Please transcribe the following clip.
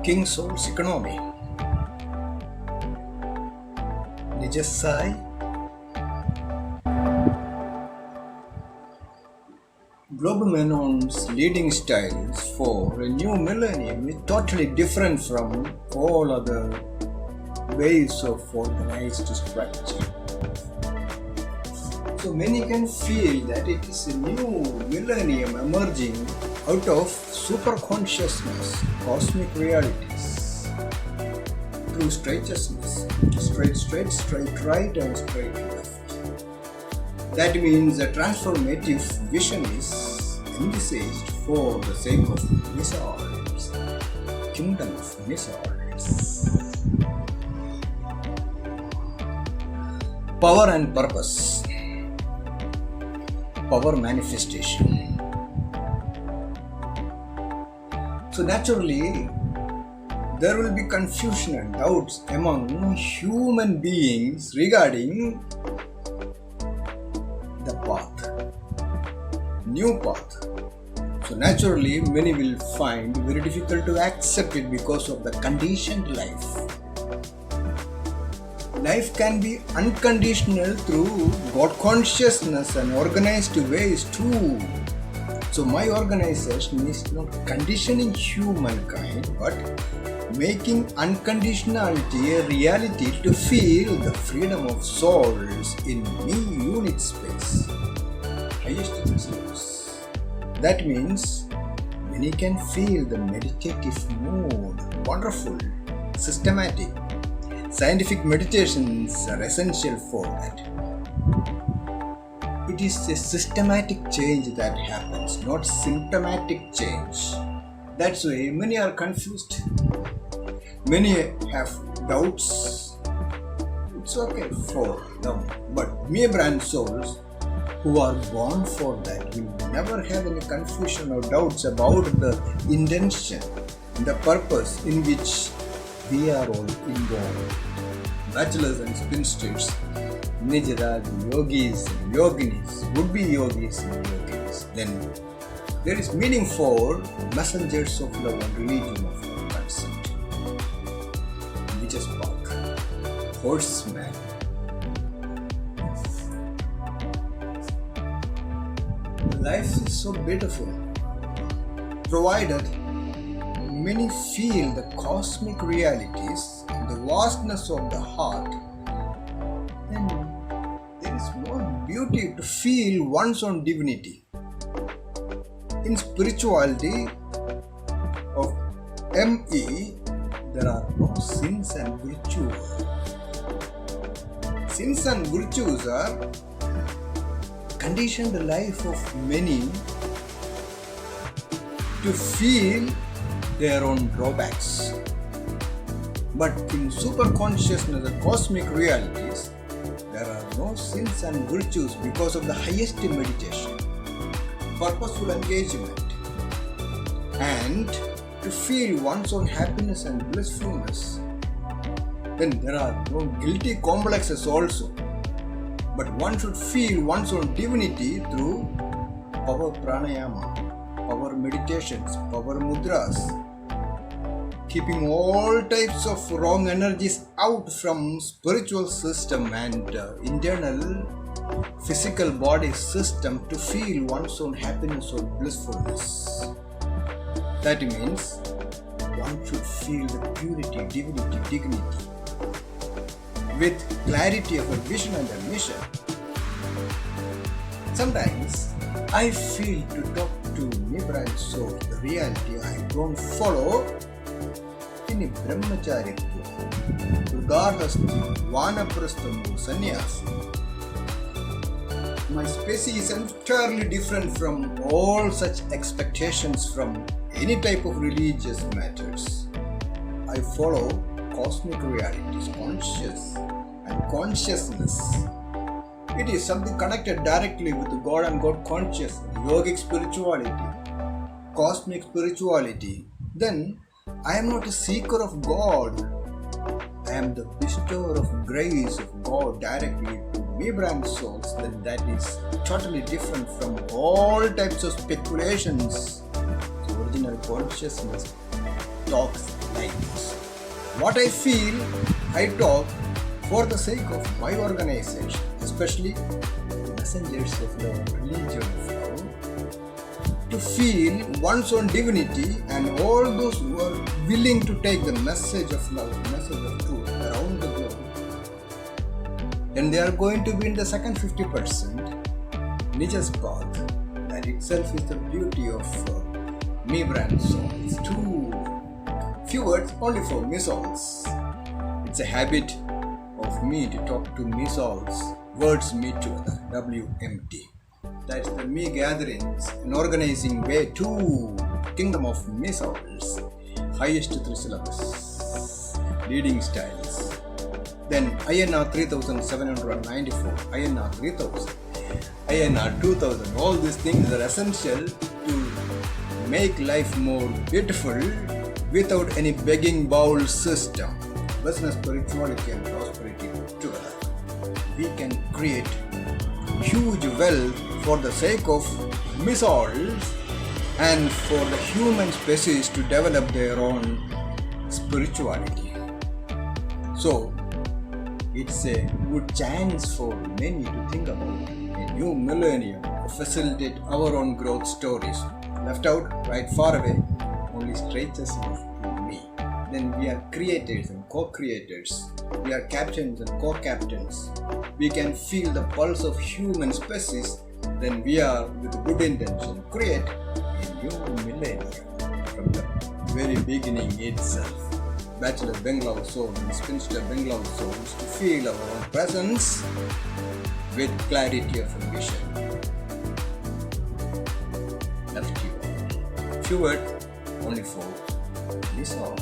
King Soul's economy. Nijasai. Global Menon's leading styles for a new millennium is totally different from all other ways of organized structure. So many can feel that it is a new millennium emerging out of superconsciousness, cosmic realities, through straightness, straight right and straight left. That means a transformative vision is envisaged for the sake of MESSOULS, kingdom of MESSOULs. Power and purpose. Power manifestation. So naturally, there will be confusion and doubts among human beings regarding the path, new path. So naturally, many will find very difficult to accept it because of the conditioned life. Life can be unconditional through God consciousness and organized ways too. So my organization is not conditioning humankind but making unconditionality a reality to feel the freedom of souls in me unit space. Highest excellence. That means many can feel the meditative mood, wonderful, systematic. Scientific meditations are essential for that. It is a systematic change that happens, not symptomatic change. That's why many are confused. Many have doubts. It's okay for them. But mere brand souls who are born for that will never have any confusion or doubts about the intention, the purpose in which we are all involved. Bachelors and spinsters, Nijraj, yogis and yoginis, would-be yogis and yoginis. Then there is meaning for messengers of love and religion of consent. Witch's Park, horseman. Life is so beautiful, provided many feel the cosmic realities and the vastness of the heart, then there is more beauty to feel one's own divinity. In spirituality of ME, there are no sins and virtues. Sins and virtues are conditioned life of many to feel their own drawbacks. But in superconsciousness and cosmic realities, there are no sins and virtues because of the highest meditation, purposeful engagement, and to feel one's own happiness and blissfulness. Then there are no guilty complexes also. But one should feel one's own divinity through power pranayama, power meditations, power mudras, keeping all types of wrong energies out from spiritual system and internal physical body system to feel one's own happiness or blissfulness. That means one should feel the purity, divinity, dignity with clarity of a vision and a mission. Sometimes I feel to talk to Nibran so the reality I don't follow in a brahmacharya, regardless of vanaprastham or sannyas. My species is entirely different from all such expectations from any type of religious matters. I follow cosmic realities, conscious and consciousness. It is something connected directly with God and God consciousness, yogic spirituality, cosmic spirituality. Then I am not a seeker of God. I am the bestower of grace of God directly to me brand souls. Then that is totally different from all types of speculations. So original consciousness talks like this. What I feel, I talk for the sake of my organization, especially messengers of love, religion of love, to feel one's own divinity, and all those who are willing to take the message of love, message of truth around the globe, then they are going to be in the second 50%, Nija's path. That itself is the beauty of Me Brand Souls. Few words only for MESSOULS. It's a habit of me to talk to MESSOULS, words meet together, WMT. That's the Me gatherings and organizing way to Kingdom of MESSOULS, highest 3 syllabus, leading styles. Then INR 3794, INR 3000, INR 2000, all these things are essential to make life more beautiful without any begging bowl system. Business, spirituality and prosperity together. We can create huge wealth for the sake of MESSOULS and for the human species to develop their own spirituality. So, it's a good chance for many to think about a new millennium to facilitate our own growth stories. Left out, right far away, only stretches to me. Then we are creators and co-creators. We are captains and co-captains. We can feel the pulse of human species. Then we are, with good intention, create a new millennium from the very beginning itself. Bachelor Bengal Soul and Spinster Bengal Souls to feel our own presence with clarity of vision. Left you all. Few words only for MESSOULS.